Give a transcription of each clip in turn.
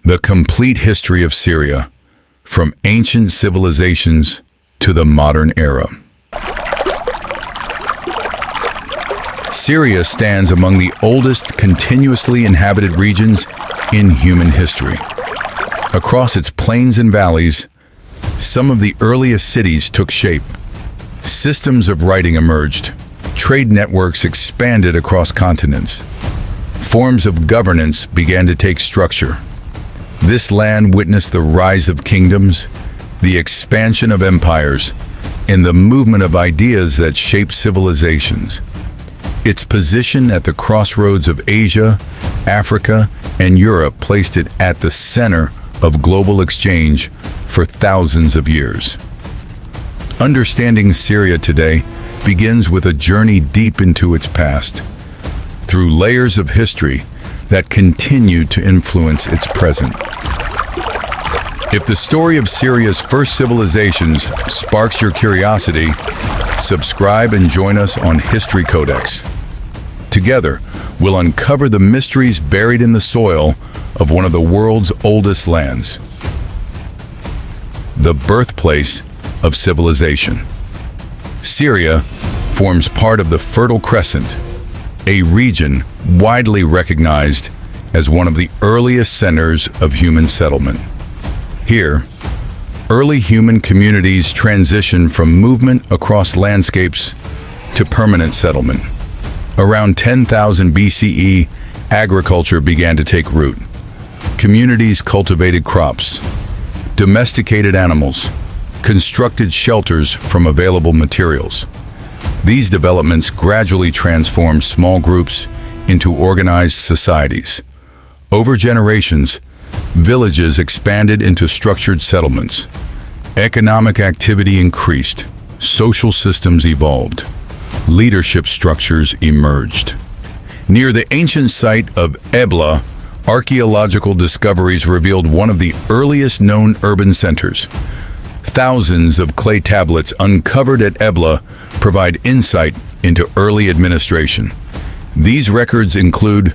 The complete history of Syria, from ancient civilizations to the modern era. Syria stands among the oldest continuously inhabited regions in human history. Across its plains and valleys, some of the earliest cities took shape. Systems of writing emerged. Trade networks expanded across continents. Forms of governance began to take structure. This land witnessed the rise of kingdoms, the expansion of empires, and the movement of ideas that shaped civilizations. Its position at the crossroads of Asia, Africa, and Europe placed it at the center of global exchange for thousands of years. Understanding Syria today begins with a journey deep into its past, through layers of history that continue to influence its present. If the story of Syria's first civilizations sparks your curiosity, subscribe and join us on History Codex. Together, we'll uncover the mysteries buried in the soil of one of the world's oldest lands. The birthplace of civilization. Syria forms part of the Fertile Crescent, a region widely recognized as one of the earliest centers of human settlement. Here, early human communities transitioned from movement across landscapes to permanent settlement. Around 10,000 BCE, agriculture began to take root. Communities cultivated crops, domesticated animals, constructed shelters from available materials. These developments gradually transformed small groups into organized societies. Over generations, villages expanded into structured settlements. Economic activity increased. Social systems evolved. Leadership structures emerged. Near the ancient site of Ebla, archaeological discoveries revealed one of the earliest known urban centers. Thousands of clay tablets uncovered at Ebla provide insight into early administration. These records include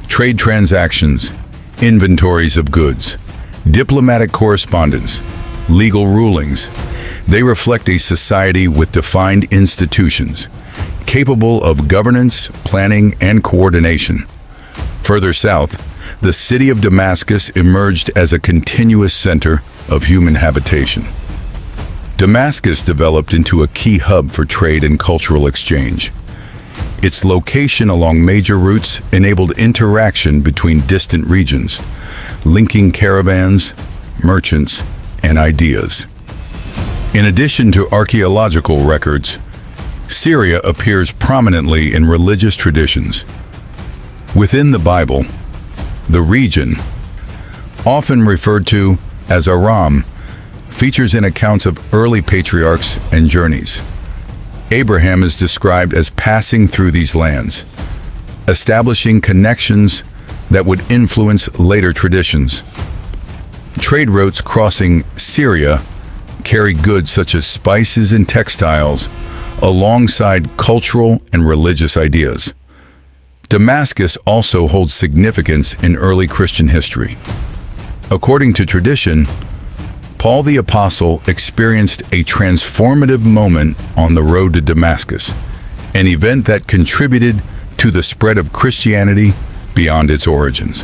trade transactions, inventories of goods, diplomatic correspondence, legal rulings. They reflect a society with defined institutions, capable of governance, planning, and coordination. Further south, the city of Damascus emerged as a continuous center of human habitation. Damascus developed into a key hub for trade and cultural exchange. Its location along major routes enabled interaction between distant regions, linking caravans, merchants, and ideas. In addition to archaeological records, Syria appears prominently in religious traditions. Within the Bible, the region, often referred to as Aram, features in accounts of early patriarchs and journeys. Abraham is described as passing through these lands, establishing connections that would influence later traditions. Trade routes crossing Syria carry goods such as spices and textiles, alongside cultural and religious ideas. Damascus also holds significance in early Christian history. According to tradition, Paul the Apostle experienced a transformative moment on the road to Damascus, an event that contributed to the spread of Christianity beyond its origins.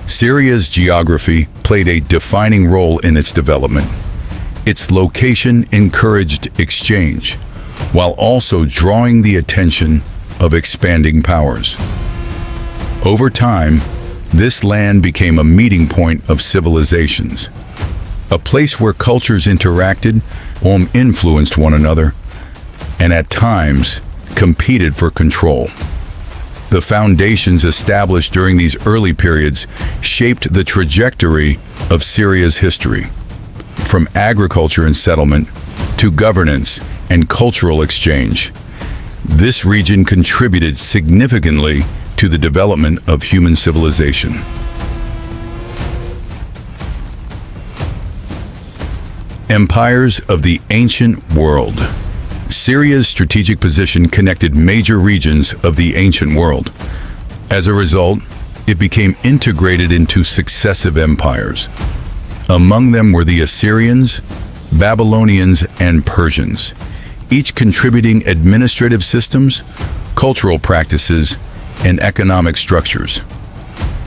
Syria's geography played a defining role in its development. Its location encouraged exchange, while also drawing the attention of expanding powers. Over time, this land became a meeting point of civilizations, a place where cultures interacted, influenced one another, and at times competed for control. The foundations established during these early periods shaped the trajectory of Syria's history, from agriculture and settlement to governance and cultural exchange. This region contributed significantly to the development of human civilization. Empires of the ancient world. Syria's strategic position connected major regions of the ancient world. As a result, it became integrated into successive empires. Among them were the Assyrians, Babylonians, and Persians, each contributing administrative systems, cultural practices, and economic structures.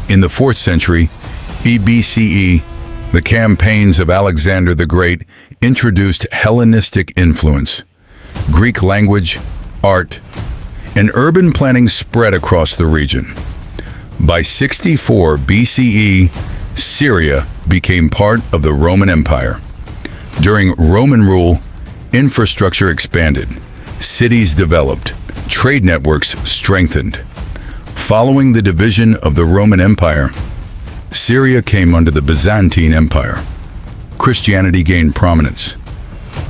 In the 4th century BCE, the campaigns of Alexander the Great introduced Hellenistic influence. Greek language, art, and urban planning spread across the region. By 64 BCE, Syria became part of the Roman Empire. During Roman rule, infrastructure expanded, cities developed, trade networks strengthened. Following the division of the Roman Empire, Syria came under the Byzantine Empire. Christianity gained prominence,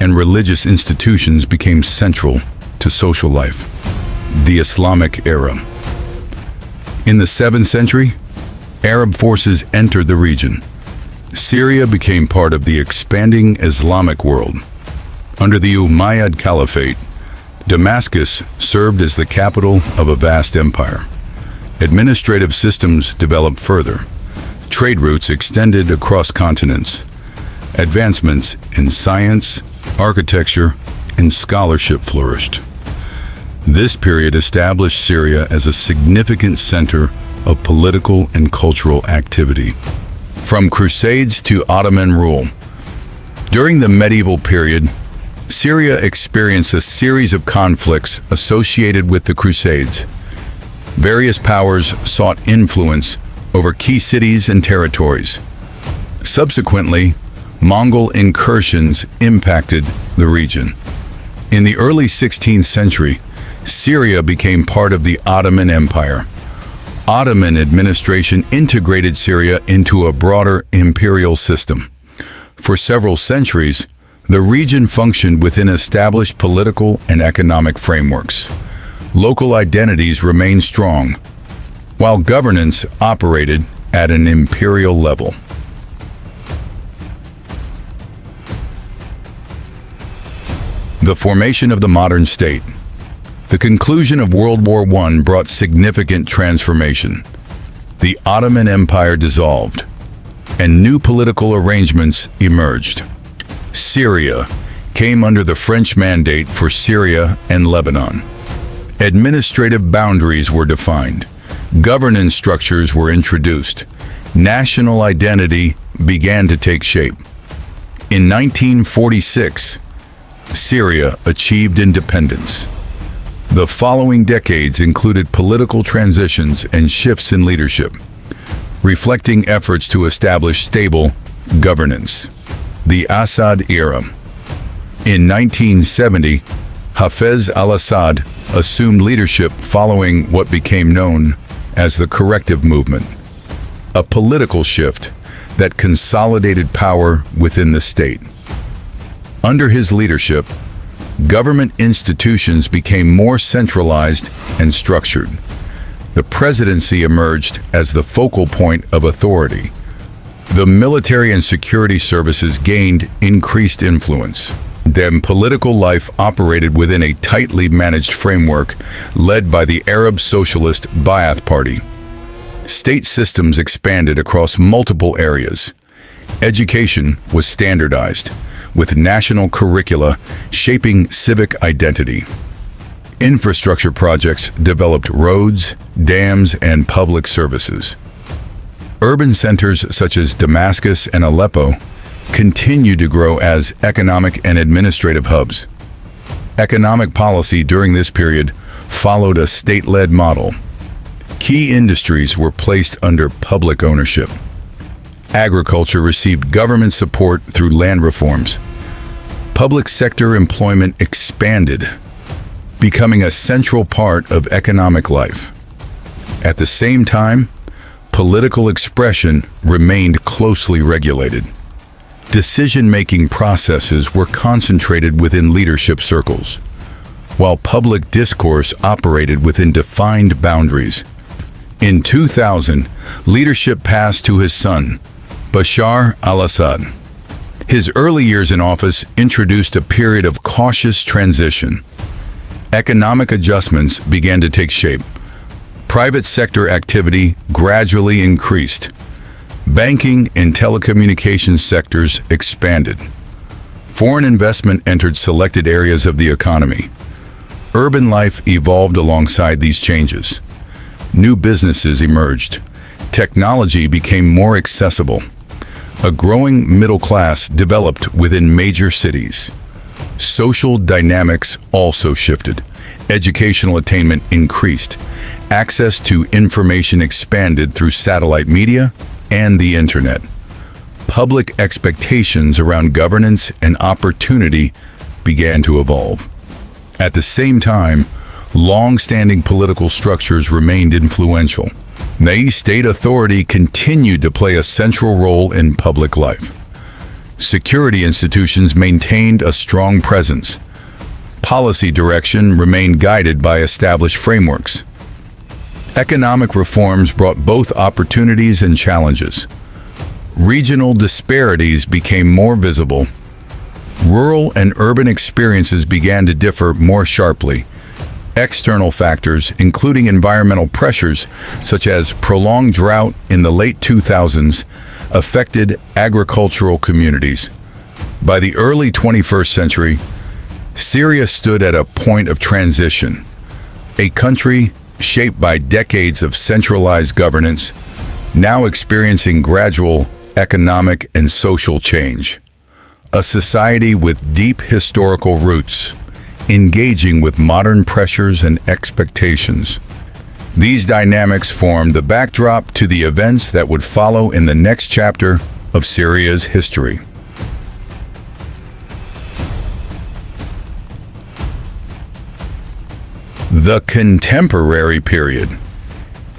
and religious institutions became central to social life. The Islamic era. In the 7th century, Arab forces entered the region. Syria became part of the expanding Islamic world. Under the Umayyad Caliphate, Damascus served as the capital of a vast empire. Administrative systems developed further. Trade routes extended across continents. Advancements in science, architecture, and scholarship flourished. This period established Syria as a significant center of political and cultural activity. From Crusades to Ottoman rule. During the medieval period, Syria experienced a series of conflicts associated with the Crusades. Various powers sought influence over key cities and territories. Subsequently, Mongol incursions impacted the region. In the early 16th century, Syria became part of the Ottoman Empire. Ottoman administration integrated Syria into a broader imperial system. For several centuries, the region functioned within established political and economic frameworks. Local identities remained strong, while governance operated at an imperial level. The formation of the modern state. The conclusion of World War I brought significant transformation. The Ottoman Empire dissolved, and new political arrangements emerged. Syria came under the French mandate for Syria and Lebanon. Administrative boundaries were defined. Governance structures were introduced. National identity began to take shape. In 1946, Syria achieved independence. The following decades included political transitions and shifts in leadership, reflecting efforts to establish stable governance. The Assad era. In 1970, Hafez al-Assad assumed leadership following what became known as the corrective movement, a political shift that consolidated power within the state. Under his leadership, government institutions became more centralized and structured. The presidency emerged as the focal point of authority. The military and security services gained increased influence. Then political life operated within a tightly managed framework led by the Arab Socialist Ba'ath Party. State systems expanded across multiple areas. Education was standardized, with national curricula shaping civic identity. Infrastructure projects developed roads, dams, and public services. Urban centers such as Damascus and Aleppo continued to grow as economic and administrative hubs. Economic policy during this period followed a state-led model. Key industries were placed under public ownership. Agriculture received government support through land reforms. Public sector employment expanded, becoming a central part of economic life. At the same time, political expression remained closely regulated. Decision-making processes were concentrated within leadership circles, while public discourse operated within defined boundaries. In 2000, leadership passed to his son, Bashar al-Assad. His early years in office introduced a period of cautious transition. Economic adjustments began to take shape. Private sector activity gradually increased. Banking and telecommunications sectors expanded. Foreign investment entered selected areas of the economy. Urban life evolved alongside these changes. New businesses emerged. Technology became more accessible. A growing middle class developed within major cities. Social dynamics also shifted. Educational attainment increased. Access to information expanded through satellite media and the internet. Public expectations around governance and opportunity began to evolve. At the same time, long-standing political structures remained influential. The state authority continued to play a central role in public life. Security institutions maintained a strong presence. Policy direction remained guided by established frameworks. Economic reforms brought both opportunities and challenges. Regional disparities became more visible. Rural and urban experiences began to differ more sharply. External factors, including environmental pressures such as prolonged drought in the late 2000s, affected agricultural communities. By the early 21st century, Syria stood at a point of transition, a country shaped by decades of centralized governance, now experiencing gradual economic and social change. A society with deep historical roots, engaging with modern pressures and expectations. These dynamics formed the backdrop to the events that would follow in the next chapter of Syria's history. The contemporary period.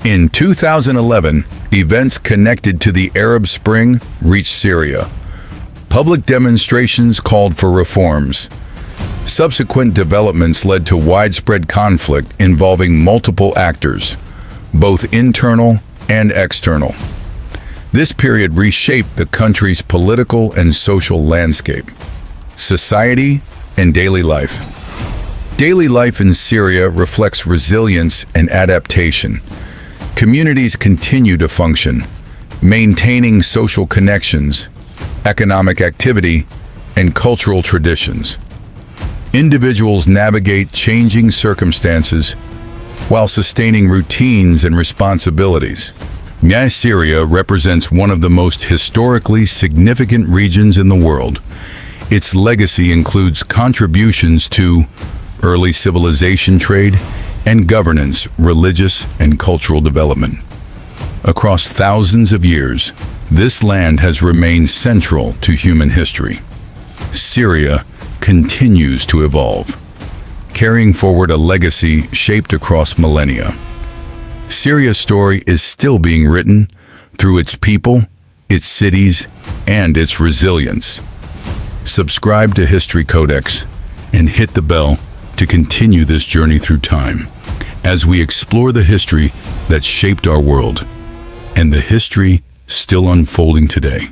In 2011, events connected to the Arab Spring reached Syria. Public demonstrations called for reforms. Subsequent developments led to widespread conflict involving multiple actors, both internal and external. This period reshaped the country's political and social landscape, society, and daily life. Daily life in Syria reflects resilience and adaptation. Communities continue to function, maintaining social connections, economic activity, and cultural traditions. Individuals navigate changing circumstances while sustaining routines and responsibilities. Syria represents one of the most historically significant regions in the world. Its legacy includes contributions to early civilization, trade, and governance, religious and cultural development. Across thousands of years, this land has remained central to human history. Syria continues to evolve, carrying forward a legacy shaped across millennia. Syria's story is still being written through its people, its cities, and its resilience. Subscribe to History Codex and hit the bell to continue this journey through time as we explore the history that shaped our world and the history still unfolding today.